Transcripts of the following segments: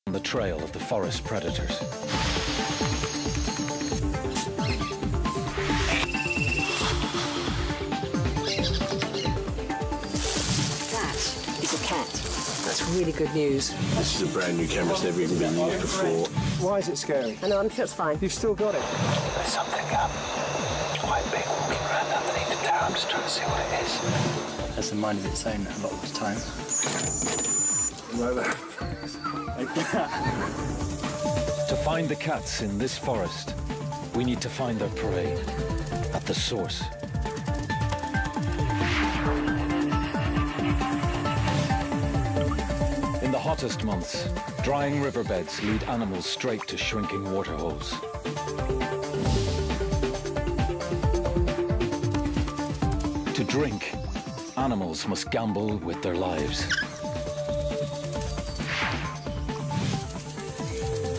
On the trail of the forest predators. That's really good news. This is a brand new camera, it's never even been used before. Why is it scary? I know, I'm sure it's fine. You've still got it. There's something quite big walking around underneath the tower. I'm just trying to see what it is. Has a mind of its own a lot of the time. Like that. To find the cats in this forest, we need to find their prey at the source. In the hottest months, drying riverbeds lead animals straight to shrinking waterholes. To drink, animals must gamble with their lives.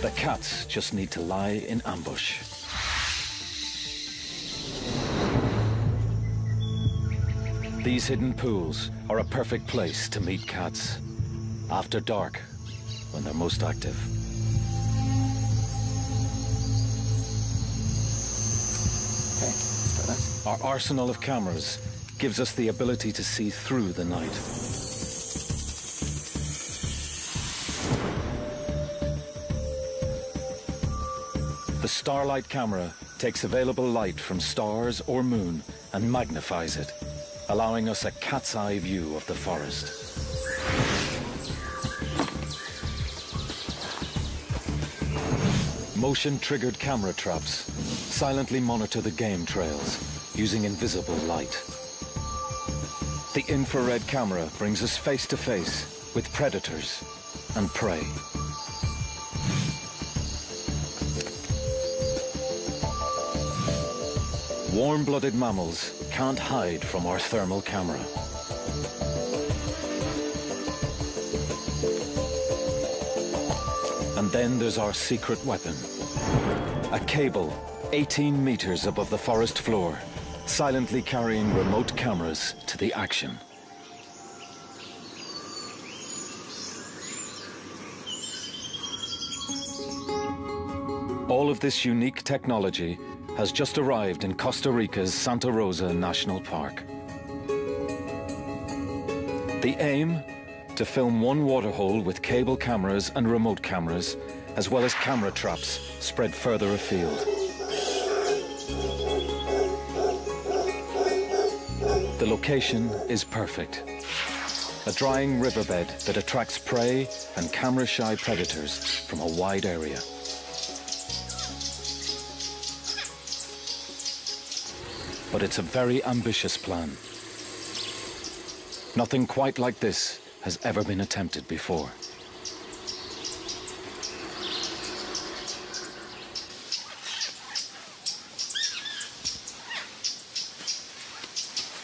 The cats just need to lie in ambush. These hidden pools are a perfect place to meet cats. After dark, when they're most active. Okay, start that. Our arsenal of cameras gives us the ability to see through the night. The Starlight camera takes available light from stars or moon and magnifies it, allowing us a cat's eye view of the forest. Motion-triggered camera traps silently monitor the game trails using invisible light. The infrared camera brings us face to face with predators and prey. Warm-blooded mammals can't hide from our thermal camera. And then there's our secret weapon. A cable 18 meters above the forest floor, silently carrying remote cameras to the action. All of this unique technology has just arrived in Costa Rica's Santa Rosa National Park. The aim? To film one waterhole with cable cameras and remote cameras, as well as camera traps spread further afield. The location is perfect. A drying riverbed that attracts prey and camera-shy predators from a wide area. But it's a very ambitious plan. Nothing quite like this has ever been attempted before.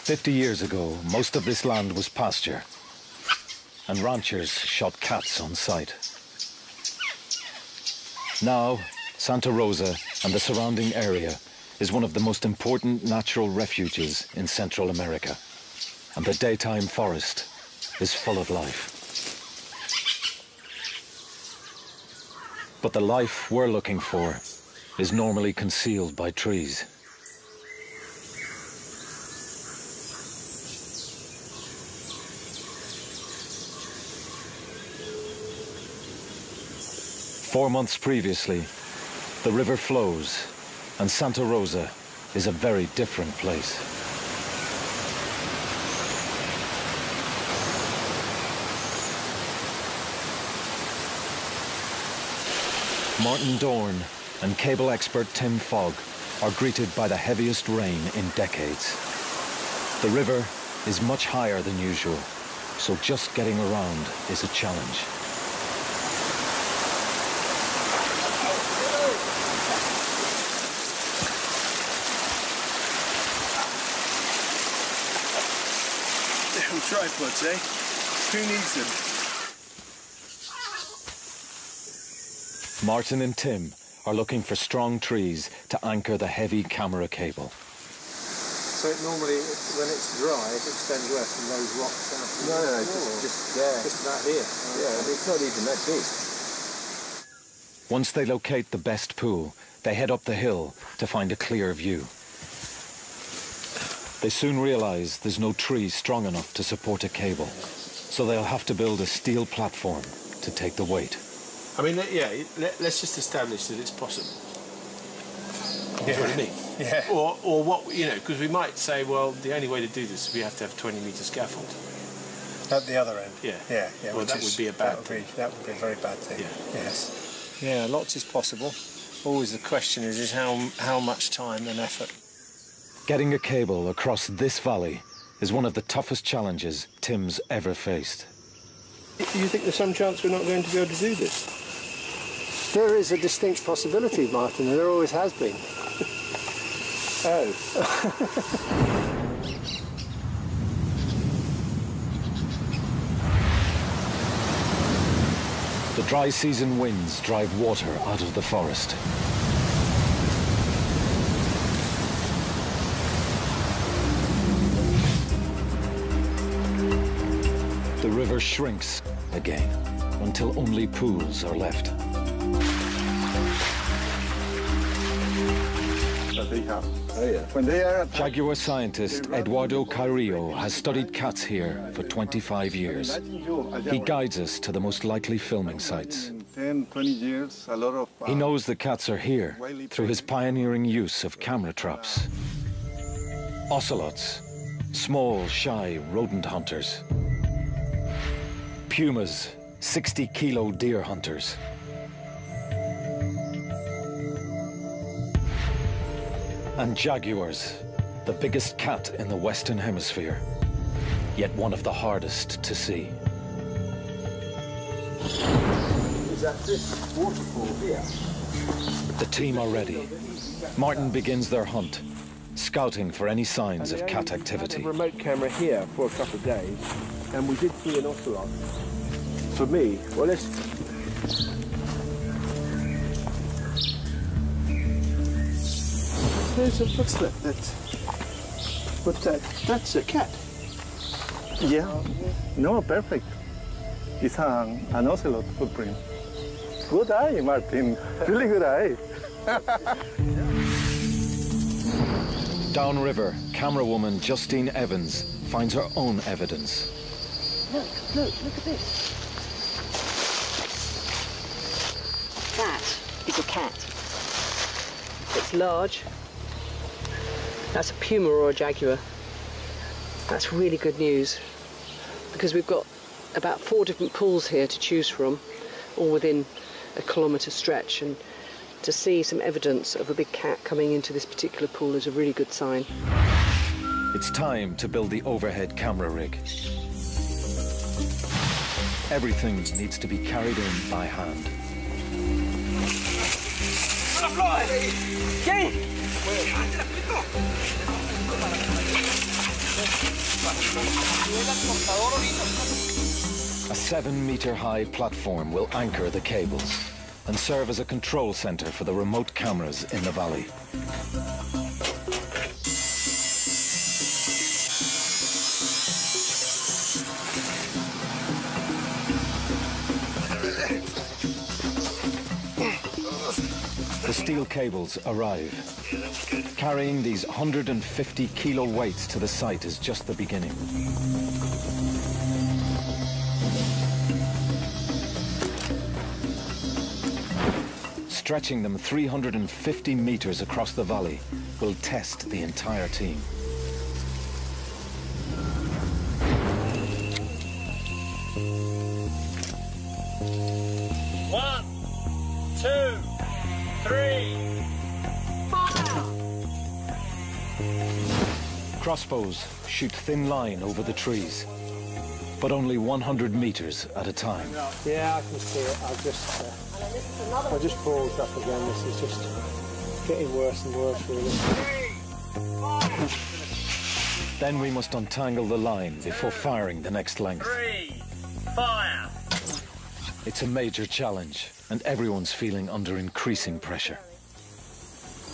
"50 years ago, most of this land was pasture, and ranchers shot cats on sight. Now, Santa Rosa and the surrounding area is one of the most important natural refuges in Central America, and the daytime forest is full of life. But the life we're looking for is normally concealed by trees. Four months previously, the river flows, and Santa Rosa is a very different place. Martin Dorn and cable expert Tim Fogg are greeted by the heaviest rain in decades. The river is much higher than usual, so just getting around is a challenge. Damn tripods, eh? Who needs them? Martin and Tim are looking for strong trees to anchor the heavy camera cable. So it normally, when it's dry, it extends west from those rocks out. No, just there. Just about here. Yeah, I mean, it's not even that big. Once they locate the best pool, they head up the hill to find a clear view. They soon realize there's no tree strong enough to support a cable, so they'll have to build a steel platform to take the weight. I mean, yeah, let's just establish that it's possible. Yeah. That's what I mean. Yeah. Or what, you know, because we might say, well, the only way to do this is we have to have a 20-metre scaffold. At the other end. Yeah. Yeah, yeah. Well, that would be a bad thing. That would be a very bad thing. Yeah. Yes. Yeah, lots is possible. Always the question is how much time and effort. Getting a cable across this valley is one of the toughest challenges Tim's ever faced. Do you think there's some chance we're not going to be able to do this? There is a distinct possibility, Martin, and there always has been. Oh. The dry season winds drive water out of the forest. The river shrinks again until only pools are left. Jaguar scientist Eduardo Carrillo has studied cats here for 25 years. He guides us to the most likely filming sites. 10, 20 years, a lot of... He knows the cats are here through his pioneering use of camera traps. Ocelots, small, shy rodent hunters. Pumas, 60-kilo deer hunters. And jaguars, the biggest cat in the Western Hemisphere, yet one of the hardest to see. Is that this waterfall here? The team are ready. Martin begins their hunt, scouting for any signs of cat activity. I had a remote camera here for a couple of days, and we did see an ocelot. For me, well, let's... There's a footstep that's a cat. Yeah, no, perfect. It's an ocelot footprint. Good eye, Martin. Really good eye. Downriver, camerawoman Justine Evans finds her own evidence. Look at this. That is a cat. It's large. That's a puma or a jaguar. That's really good news, because we've got about 4 different pools here to choose from, all within a kilometre stretch, and to see some evidence of a big cat coming into this particular pool is a really good sign. It's time to build the overhead camera rig. Everything needs to be carried in by hand. A 7-meter-high platform will anchor the cables and serve as a control center for the remote cameras in the valley. The steel cables arrive. Carrying these 150-kilo weights to the site is just the beginning. Stretching them 350 meters across the valley will test the entire team. One, two, three. Crossbows shoot thin line over the trees, but only 100 meters at a time. Yeah, I can see it. I just balls up again. This is just getting worse and worse, really. Then we must untangle the line before firing the next length. 3, fire. It's a major challenge, and everyone's feeling under increasing pressure.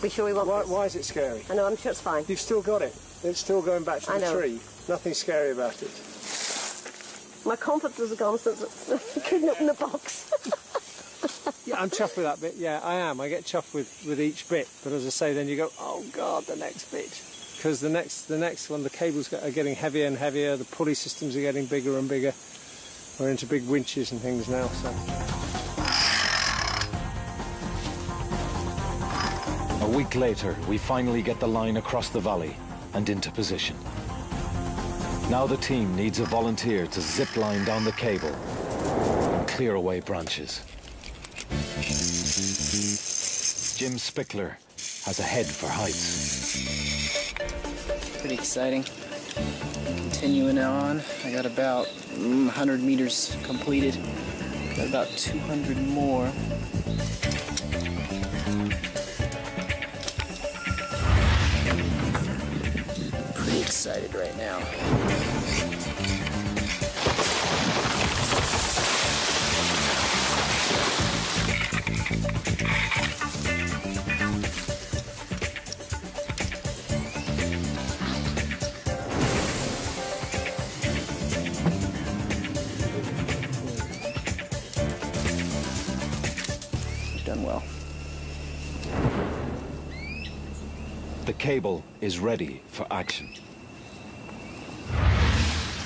We sure we want this? Why is it scary? I know, I'm sure it's fine. You've still got it. It's still going back to the tree. Nothing scary about it. My confidence has gone since I couldn't open the box. Yeah, I'm chuffed with that bit. Yeah, I am. I get chuffed with each bit. But as I say, then you go, oh God, the next bit. Because the next one, the cables are getting heavier and heavier. The pulley systems are getting bigger and bigger. We're into big winches and things now. So. A week later, we finally get the line across the valley and into position. Now the team needs a volunteer to zip line down the cable and clear away branches. Jim Spickler has a head for heights. Pretty exciting. Continuing on, I got about 100 meters completed. Got about 200 more. Pretty excited right now. Done well. The cable is ready for action.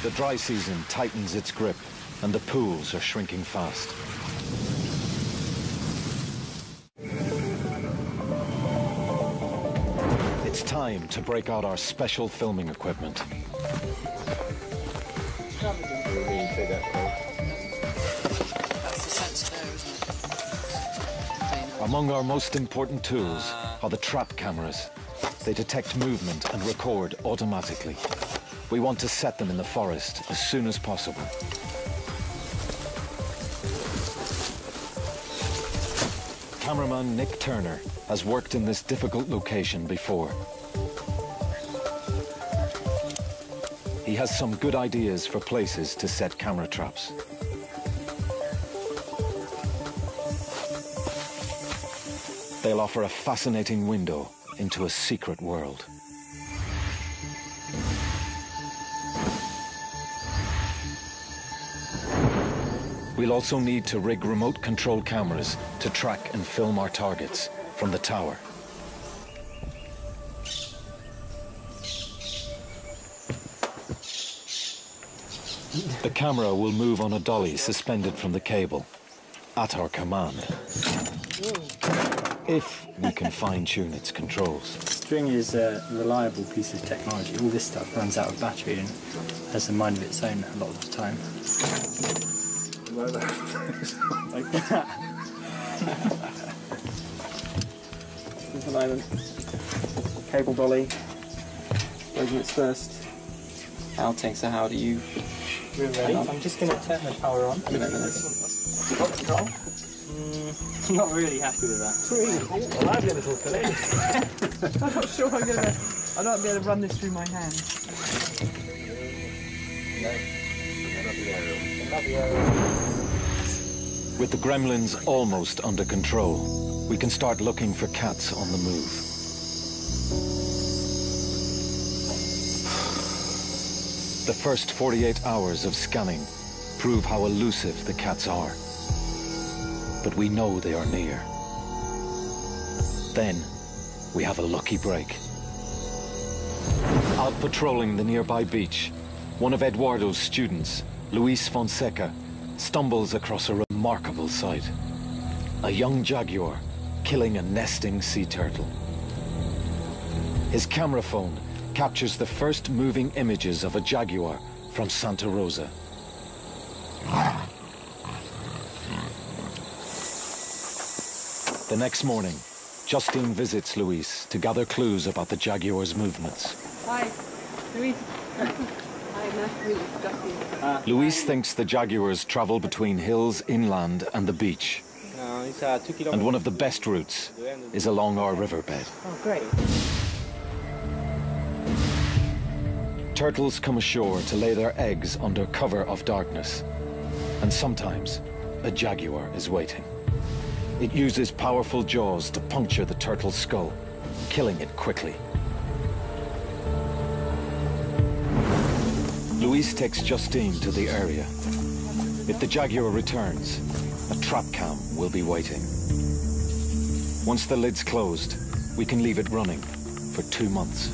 The dry season tightens its grip and the pools are shrinking fast. It's time to break out our special filming equipment. Among our most important tools are the trap cameras. They detect movement and record automatically. We want to set them in the forest as soon as possible. Cameraman Nick Turner has worked in this difficult location before. He has some good ideas for places to set camera traps. They'll offer a fascinating window into a secret world. We'll also need to rig remote control cameras to track and film our targets from the tower. The camera will move on a dolly suspended from the cable, at our command. If we can fine-tune its controls. String is a reliable piece of technology. All this stuff runs out of battery and has a mind of its own a lot of the time. Like that. There's an island. Cable dolly. Goes in its first outing, so how do you... We're ready. I'm just going to turn the power on. Control? I'm not really happy with that. Well, I'd be a little silly. I'm not sure I'm not going to run this through my hands. With the gremlins almost under control, we can start looking for cats on the move. The first 48 hours of scanning prove how elusive the cats are. But we know they are near. Then, we have a lucky break. Out patrolling the nearby beach, one of Eduardo's students, Luis Fonseca, stumbles across a remarkable sight. A young jaguar killing a nesting sea turtle. His camera phone captures the first moving images of a jaguar from Santa Rosa. The next morning, Justine visits Luis to gather clues about the jaguar's movements. Hi, Luis. Hi, nice to meet you, Justine. Luis thinks the jaguars travel between hills inland and the beach. And one of the best routes is along our riverbed. Oh, great. Turtles come ashore to lay their eggs under cover of darkness. And sometimes, a jaguar is waiting. It uses powerful jaws to puncture the turtle's skull killing it quickly. Louise takes Justine to the area. If the Jaguar returns, a trap cam will be waiting. Once the lid's closed, we can leave it running for 2 months.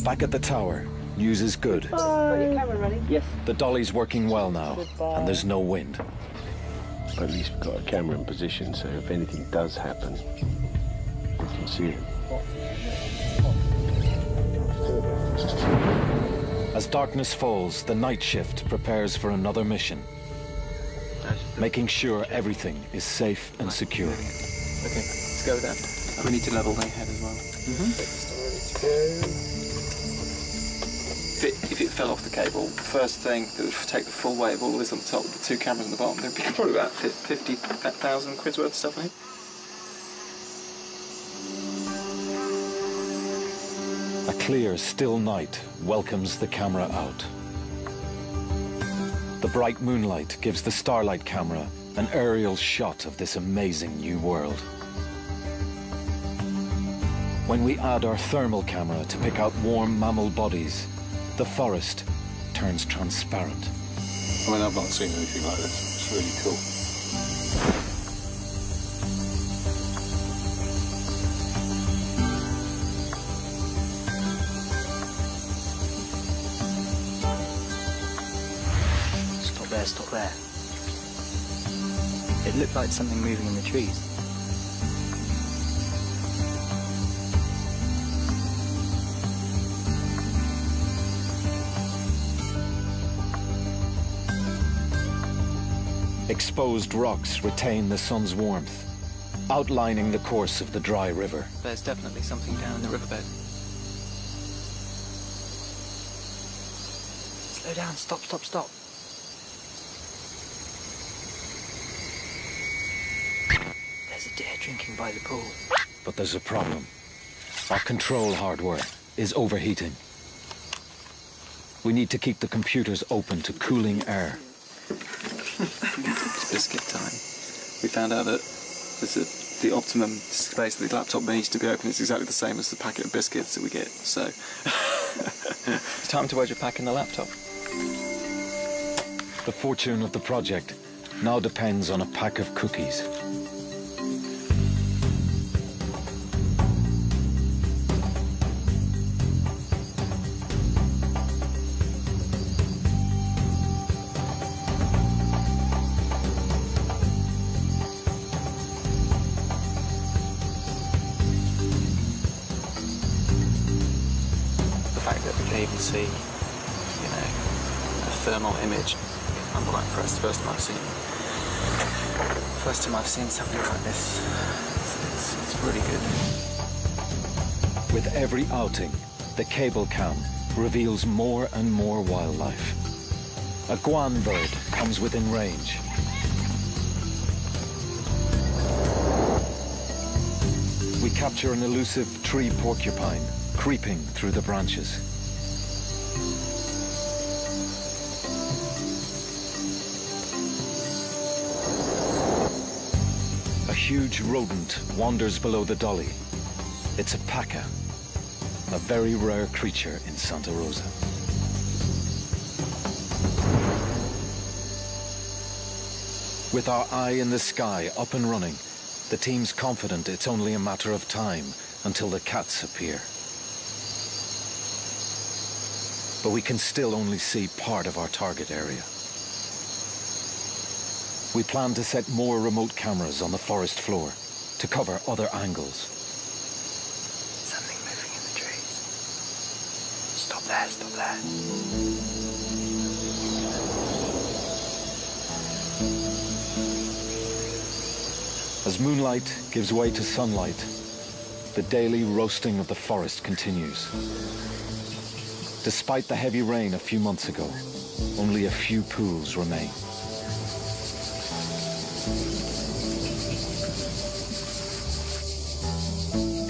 Back at the tower, news is good. Got your camera running? Yes. The dolly's working well now, and there's no wind. But at least we've got a camera in position, so if anything does happen, we can see it. As darkness falls, the night shift prepares for another mission, making sure everything is safe and secure. Okay, let's go with that. We need to level the head as well. If it fell off the cable, the first thing that would take the full weight of all this on the top with the 2 cameras on the bottom, there'd be probably about 50,000 quid's worth of stuff in it. A clear, still night welcomes the camera out. The bright moonlight gives the Starlight camera an aerial shot of this amazing new world. When we add our thermal camera to pick out warm mammal bodies, the forest turns transparent. I mean, I've not seen anything like this. It's really cool. Stop there. It looked like something moving in the trees. Exposed rocks retain the sun's warmth, outlining the course of the dry river. There's definitely something down in the riverbed. Slow down, stop. There's a deer drinking by the pool. But there's a problem. Our control hardware is overheating. We need to keep the computers open to cooling air. It's biscuit time. We found out that the optimum space that the laptop needs to be open is exactly the same as the packet of biscuits that we get, so... It's time to wedge a pack in the laptop. The fortune of the project now depends on a pack of cookies. The fact that we can even see, a thermal image, I'm quite impressed. First time I've seen something like this. It's really good. With every outing, the cable cam reveals more and more wildlife. A guan bird comes within range. We capture an elusive tree porcupine creeping through the branches. A huge rodent wanders below the dolly. It's a paca, a very rare creature in Santa Rosa. With our eye in the sky up and running, the team's confident it's only a matter of time until the cats appear. But we can still only see part of our target area. We plan to set more remote cameras on the forest floor to cover other angles. Something moving in the trees. Stop there. As moonlight gives way to sunlight, the daily roasting of the forest continues. Despite the heavy rain a few months ago, only a few pools remain.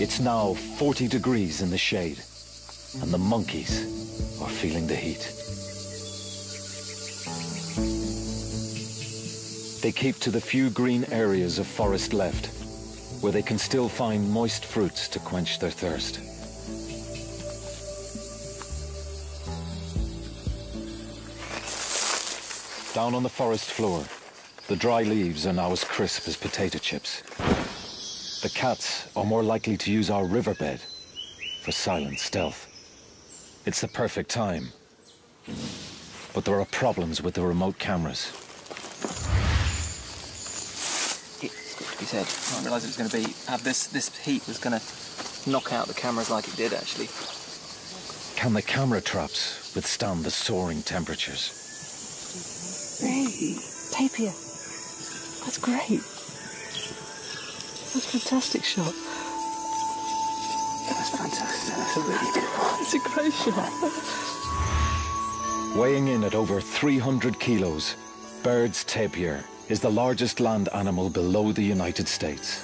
It's now 40 degrees in the shade, and the monkeys are feeling the heat. They keep to the few green areas of forest left, where they can still find moist fruits to quench their thirst. Down on the forest floor, the dry leaves are now as crisp as potato chips. The cats are more likely to use our riverbed for silent stealth. It's the perfect time. But there are problems with the remote cameras. It's got to be said. I didn't realise it was going to be... this heat was going to knock out the cameras like it did, actually. Can the camera traps withstand the soaring temperatures? Hey, tapir. That's great. That's a fantastic shot. That's fantastic. That's a really good one. It's a great shot. Weighing in at over 300 kilos, Baird's tapir is the largest land animal below the United States.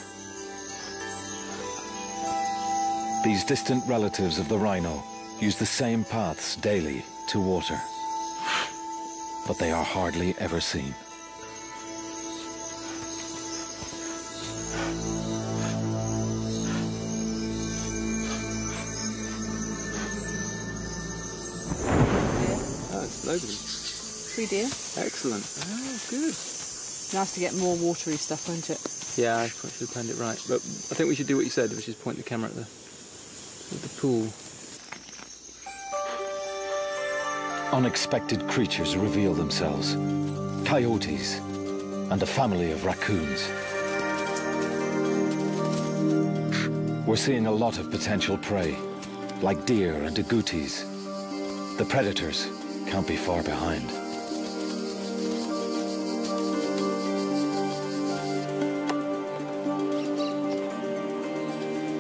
These distant relatives of the rhino use the same paths daily to water, but they are hardly ever seen. Loads of them. 3 deer. Excellent. Oh, good. Nice to get more watery stuff, won't it? Yeah, I probably should have planned it right. But I think we should do what you said, which is point the camera at the pool. Unexpected creatures reveal themselves. Coyotes and a family of raccoons. We're seeing a lot of potential prey, like deer and agoutis. The predators can't be far behind.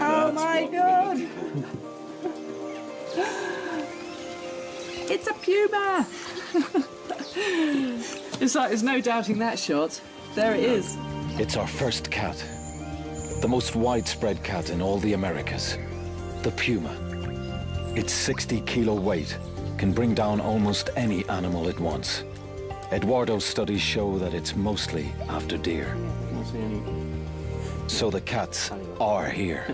Oh my God! It's a puma! It's like there's no doubting that shot. There it is. It's our first cat. The most widespread cat in all the Americas. The puma. Its 60-kilo weight can bring down almost any animal it wants. Eduardo's studies show that it's mostly after deer. So the cats are here.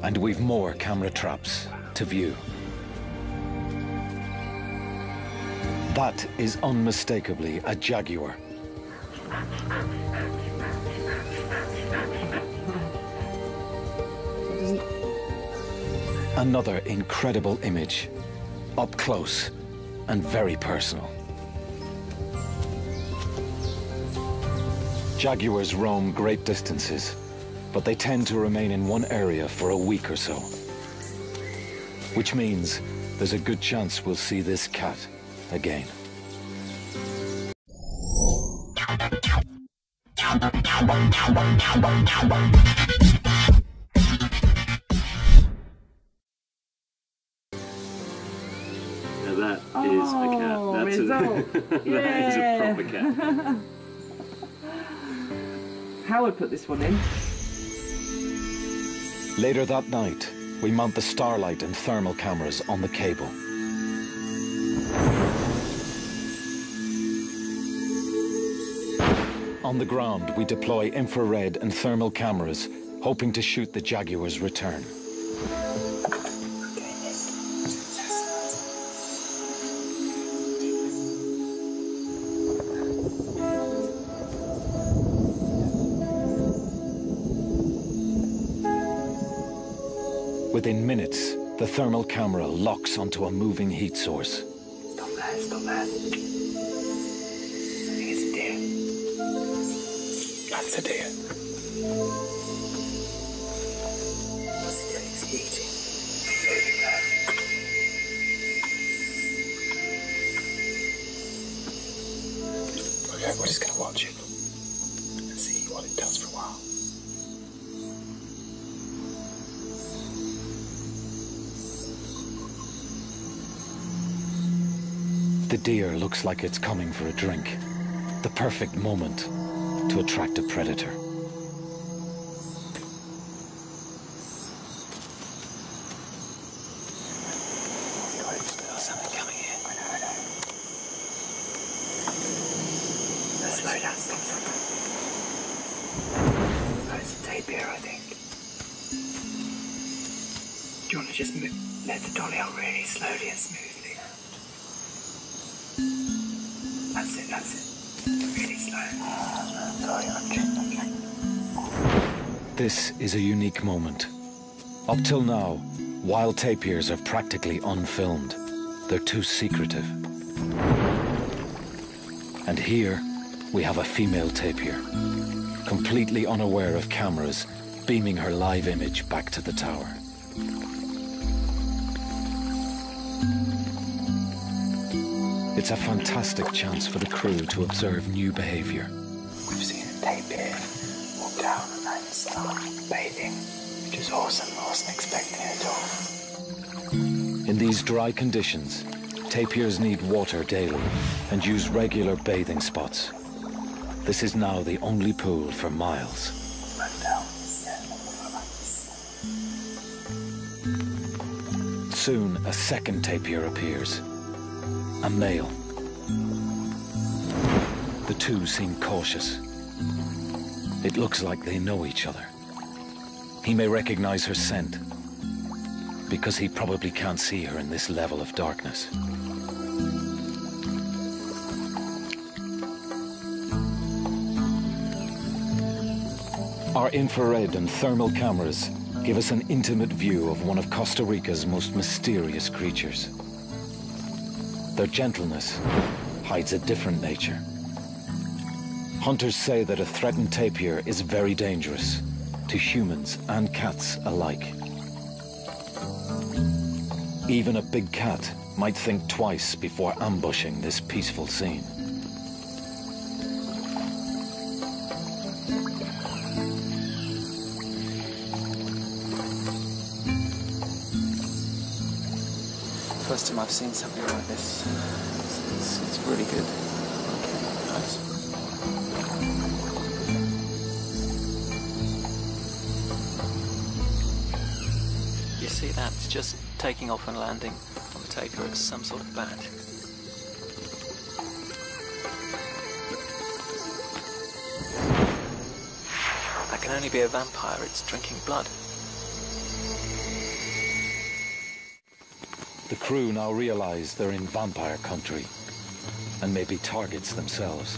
And we've more camera traps to view. That is unmistakably a jaguar. Another incredible image, up close and very personal. Jaguars roam great distances, but they tend to remain in one area for a week or so. Which means there's a good chance we'll see this cat again. That is a cat. That's that is a proper cat. Howard put this one in. Later that night, we mount the starlight and thermal cameras on the cable. On the ground, we deploy infrared and thermal cameras, hoping to shoot the jaguar's return. Within minutes, the thermal camera locks onto a moving heat source. Stop that, stop that. I think it's a deer. That's a deer. What's he doing? Is he eating? He's moving there. Okay, we're just going to watch it and see what it does for a while. The deer looks like it's coming for a drink. The perfect moment to attract a predator. Something coming in. I know. Let's slow down, stop. Oh, it's a tapir, I think. you want to just let the dolly out really slowly and smoothly? That's it, that's it. Really slow. Sorry, okay. This is a unique moment. Up till now, wild tapirs are practically unfilmed. They're too secretive. And here, we have a female tapir, completely unaware of cameras, beaming her live image back to the tower. It's a fantastic chance for the crew to observe new behavior. We've seen a tapir walk down and start bathing, which is awesome. I wasn't expecting it at all. In these dry conditions, tapirs need water daily and use regular bathing spots. This is now the only pool for miles. Soon, a second tapir appears. A male. The two seem cautious. It looks like they know each other. He may recognize her scent, because he probably can't see her in this level of darkness. Our infrared and thermal cameras give us an intimate view of one of Costa Rica's most mysterious creatures. Their gentleness hides a different nature. Hunters say that a threatened tapir is very dangerous to humans and cats alike. Even a big cat might think twice before ambushing this peaceful scene. First time I've seen something like this. It's really good. Nice. You see that? It's just taking off and landing on the tapir. It's some sort of bat. That can only be a vampire. It's drinking blood. The crew now realize they're in vampire country and may be targets themselves.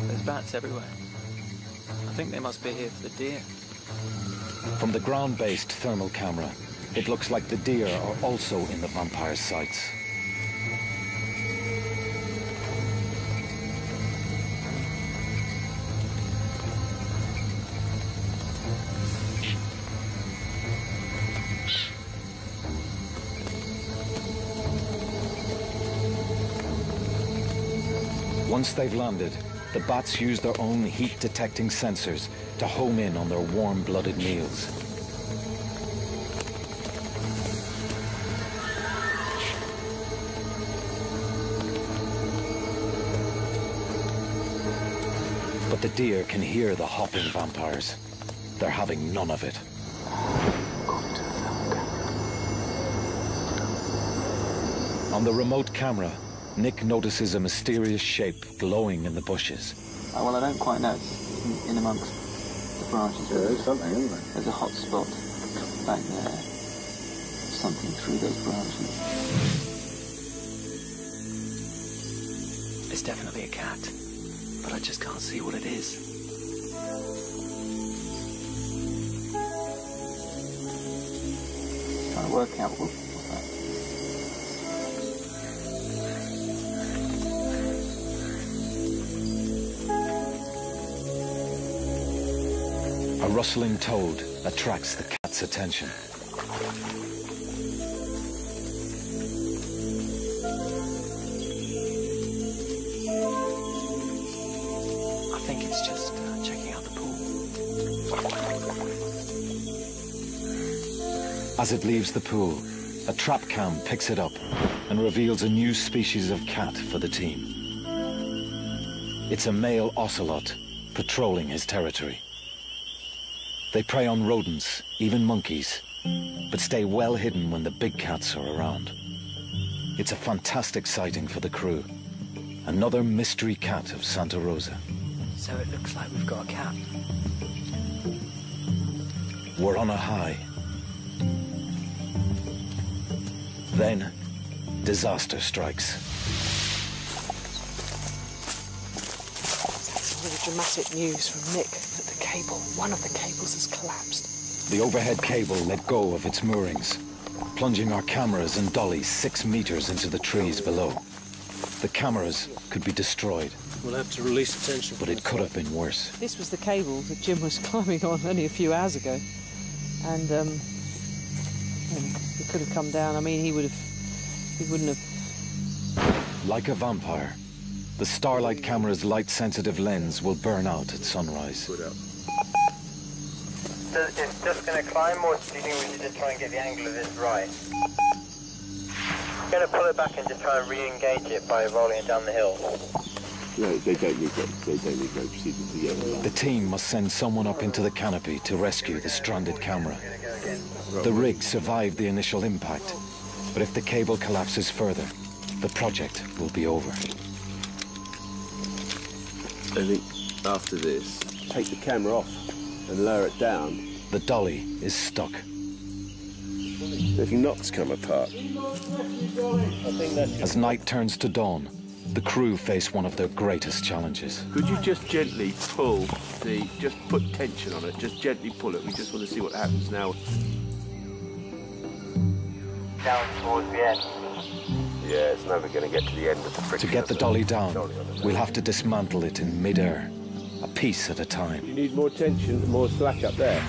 There's bats everywhere. I think they must be here for the deer. From the ground-based thermal camera, it looks like the deer are also in the vampire sights. Once they've landed, the bats use their own heat-detecting sensors to home in on their warm-blooded meals. But the deer can hear the hopping vampires. They're having none of it. On the remote camera, Nick notices a mysterious shape glowing in the bushes. Oh, well, I don't quite know. It's in amongst the branches. Yeah, there's something, isn't there? There's a hot spot back there. Something through those branches. It's definitely a cat, but I just can't see what it is. Trying to work out what's that. A rustling toad attracts the cat's attention. I think it's just checking out the pool. As it leaves the pool, a trap cam picks it up and reveals a new species of cat for the team. It's a male ocelot patrolling his territory. They prey on rodents, even monkeys, but stay well hidden when the big cats are around. It's a fantastic sighting for the crew. Another mystery cat of Santa Rosa. So it looks like we've got a cat. were on a high. Then, disaster strikes. That's really dramatic news from Nick that the cable, one of the cables has collapsed. The overhead cable let go of its moorings, plunging our cameras and dollies 6 meters into the trees below. The cameras could be destroyed. We'll have to release the tension. But it could have been worse. This was the cable that Jim was climbing on only a few hours ago. And he could have come down. I mean, he wouldn't have. Like a vampire, the Starlight camera's light-sensitive lens will burn out at sunrise. So it's just going to climb, or do you think we should just try and get the angle of this right? I'm going to pull it back and just try and re-engage it by rolling it down the hill. No, they don't need no procedure to get it. The team must send someone up into the canopy to rescue the stranded camera. The rig survived the initial impact, but if the cable collapses further, the project will be over. I think after this, take the camera off and lower it down. The dolly is stuck. If knots come apart. As night turns to dawn, the crew face one of their greatest challenges. Could you just gently pull just put tension on it, just gently pull it. We just want to see what happens now. Down towards the end. Yeah, it's never going to get to the end of the friction. To get the dolly down, we'll have to dismantle it in mid-air, a piece at a time. You need more tension, more slack up there.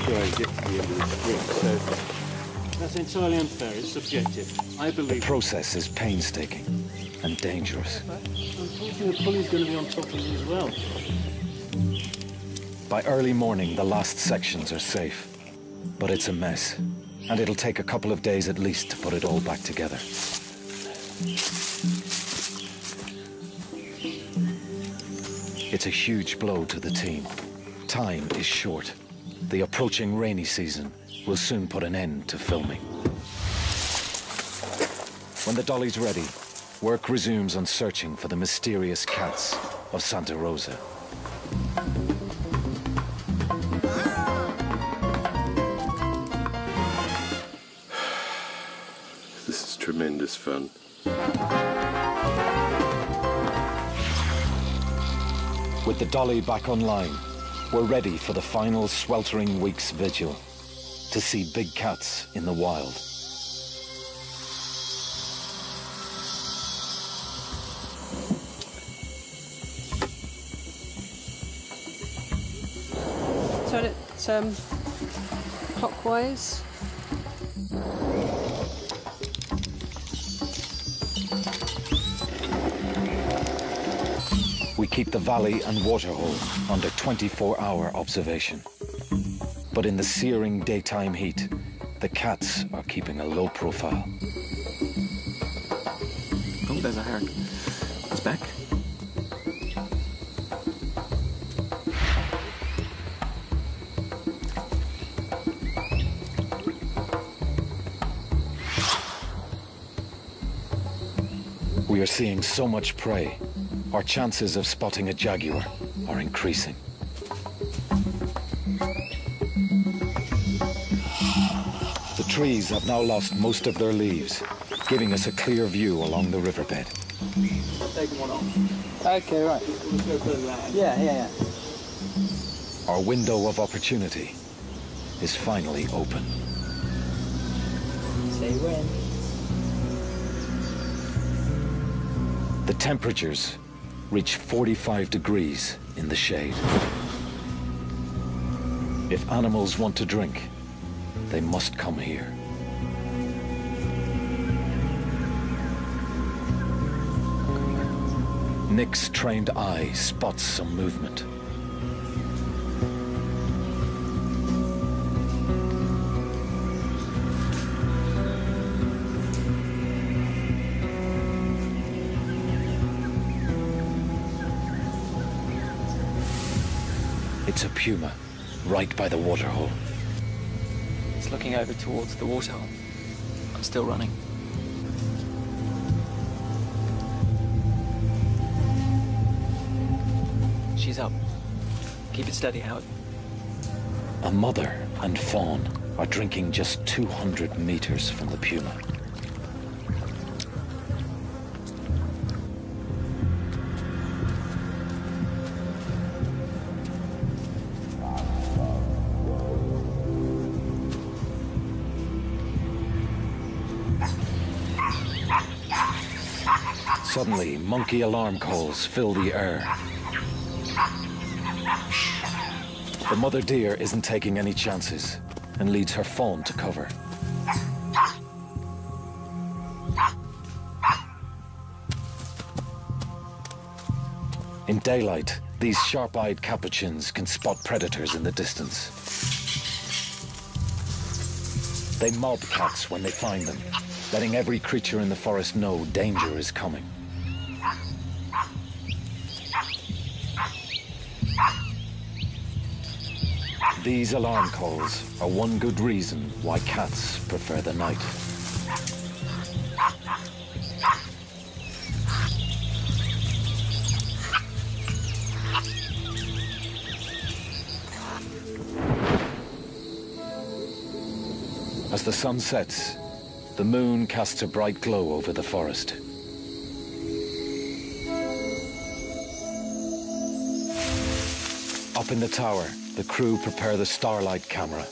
Try and get to the end of the spring. So that's entirely unfair. It's subjective. I believe. The process is painstaking and dangerous. Unfortunately, the pulley's going to be on top of it as well. By early morning, the last sections are safe. But it's a mess, and it'll take a couple of days at least to put it all back together. It's a huge blow to the team. Time is short. The approaching rainy season will soon put an end to filming. When the dolly's ready, work resumes on searching for the mysterious cats of Santa Rosa. this is tremendous fun. With the dolly back online, we're ready for the final sweltering week's vigil to see big cats in the wild. Turn it clockwise. We keep the valley and waterhole under 24-hour observation. But in the searing daytime heat, the cats are keeping a low profile. Oh, there's a heron. It's back. We are seeing so much prey. Our chances of spotting a jaguar are increasing. The trees have now lost most of their leaves, giving us a clear view along the riverbed. Taking one off. Okay, right. Let's go further out. Yeah. Our window of opportunity is finally open. Say when. The temperatures reach 45 degrees in the shade. If animals want to drink, they must come here. Nick's trained eye spots some movement. It's a puma, right by the waterhole. It's looking over towards the waterhole. I'm still running. She's up. Keep it steady, Howard. A mother and fawn are drinking just 200 meters from the puma. Suddenly, monkey alarm calls fill the air. The mother deer isn't taking any chances and leads her fawn to cover. In daylight, these sharp-eyed capuchins can spot predators in the distance. They mob cats when they find them, letting every creature in the forest know danger is coming. These alarm calls are one good reason why cats prefer the night. As the sun sets, the moon casts a bright glow over the forest. Up in the tower, the crew prepare the starlight camera.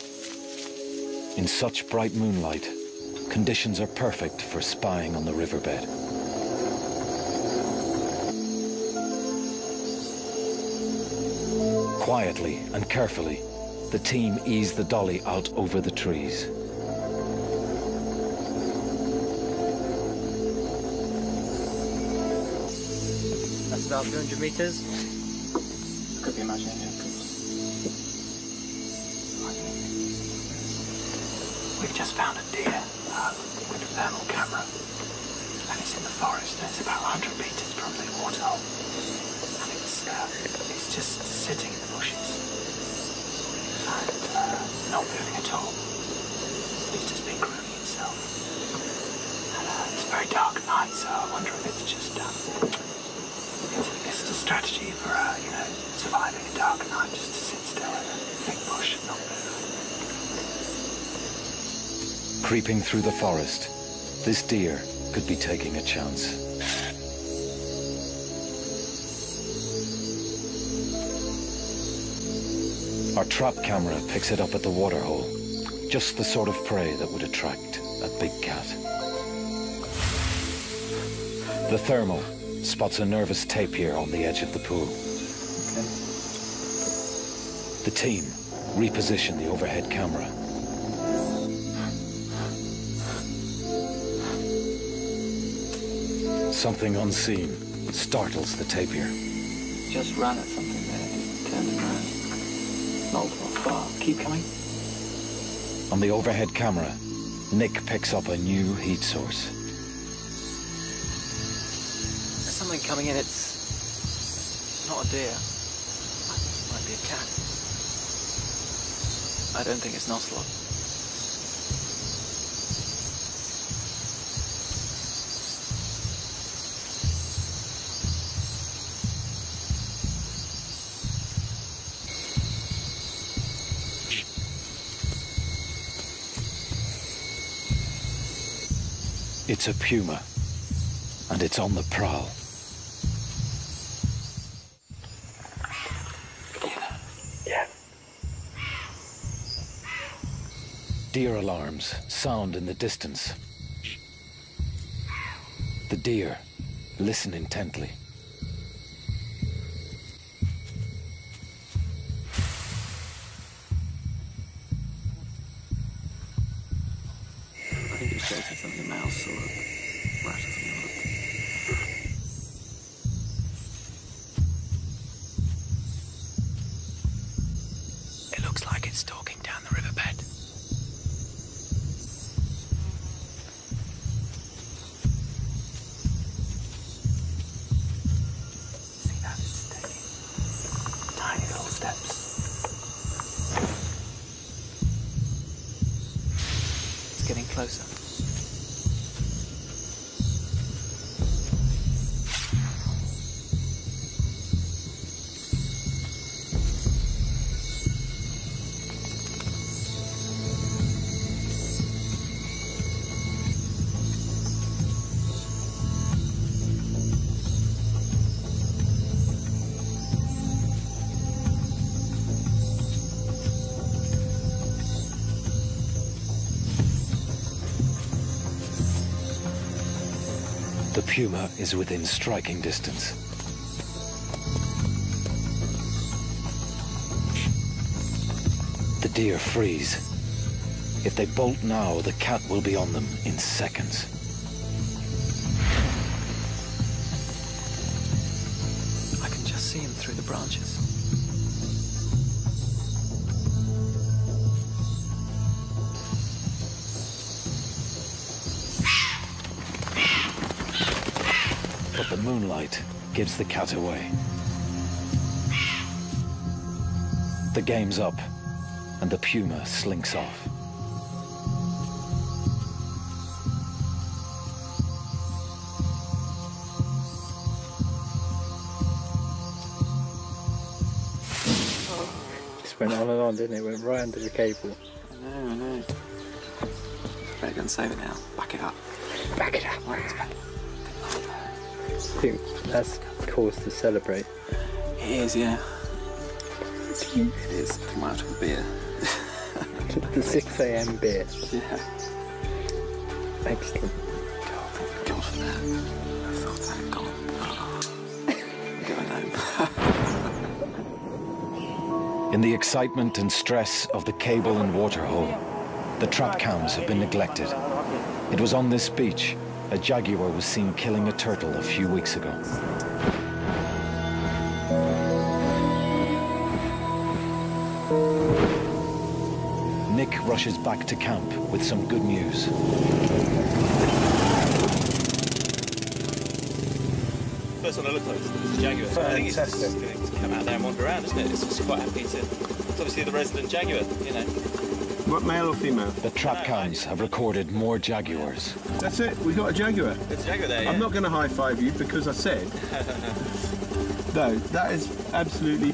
In such bright moonlight, conditions are perfect for spying on the riverbed. Quietly and carefully, the team ease the dolly out over the trees. That's about 200 meters. Could be imagining it. We've just found a deer with a thermal camera, and it's in the forest, and it's about 100 meters from the waterhole, and it's just sitting in the bushes and not moving at all. It's just been grooming itself, and it's a very dark night, so I wonder if it's just it's a strategy for surviving a dark night, just to sit still in a thick bush and not move. Creeping through the forest, this deer could be taking a chance. Our trap camera picks it up at the waterhole, just the sort of prey that would attract a big cat. The thermal spots a nervous tapir on the edge of the pool. Okay. The team reposition the overhead camera. Something unseen startles the tapir. Just ran at something there, just turned it around. Not far. Keep coming. On the overhead camera, Nick picks up a new heat source. There's something coming in. It's not a deer. It might be a cat. I don't think it's an ocelot. It's a puma, and it's on the prowl. Yeah. Deer alarms sound in the distance. The deer listen intently. I think it's chasing something, a mouse or a rat or something like that. It looks like it's stalking down the riverbed. See that? It's taking tiny little steps. It's getting closer. The puma is within striking distance. The deer freeze. If they bolt now, the cat will be on them in seconds. I can just see him through the branches. But the moonlight gives the cat away. The game's up, and the puma slinks off. Just went on and on, didn't it? Went right under the cable. I know. Better go and save it now. Back it up. Back it up. Right, back. I think that's cause to celebrate. It is, yeah. It is. I might have to have a beer. The 6 AM beer. Yeah. Excellent. God, thank God for that. I thought that had gone. I'm going home. In the excitement and stress of the cable and water hole, the trap cams have been neglected. It was on this beach a jaguar was seen killing a turtle a few weeks ago. Nick rushes back to camp with some good news. First one I looked at was the jaguar. I think it's just going to come out there and wander around, isn't it? It's just quite happy to... It's obviously the resident jaguar, you know. What, male or female? The trap cams have recorded more jaguars. That's it, we got a jaguar. There's a jaguar there, yeah. I'm not going to high-five you because I said. No, that is absolutely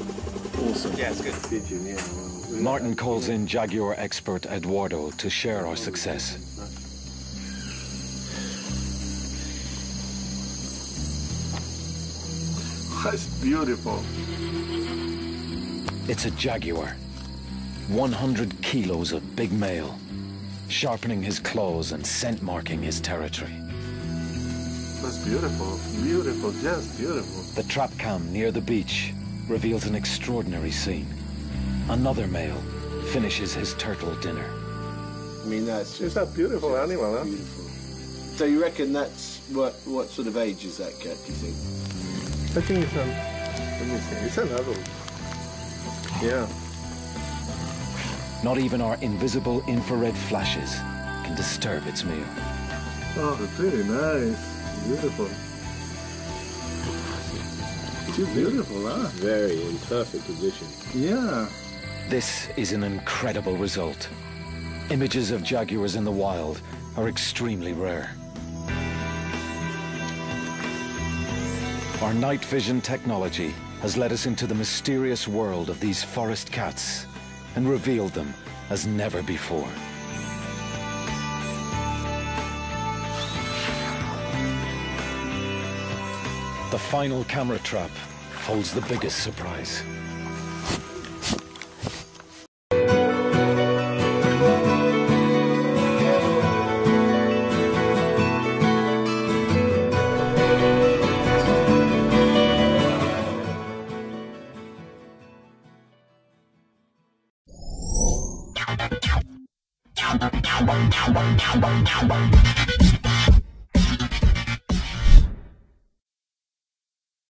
awesome. Yeah, it's good. Pigeon, yeah. Martin calls in jaguar expert Eduardo to share our success. That's beautiful. It's a jaguar. 100 kilos of big male, sharpening his claws and scent marking his territory. That's beautiful, beautiful, just beautiful. The trap cam near the beach reveals an extraordinary scene. Another male finishes his turtle dinner. I mean, that's It's a beautiful animal, huh? beautiful. So you reckon that's what sort of age is that cat, do you think? I think it's let me see, it's an adult. Yeah. Not even our invisible infrared flashes can disturb its meal. Oh, it's really nice. Beautiful. Too beautiful, huh? Very in perfect position. Yeah. This is an incredible result. Images of jaguars in the wild are extremely rare. Our night vision technology has led us into the mysterious world of these forest cats and revealed them as never before. The final camera trap holds the biggest surprise.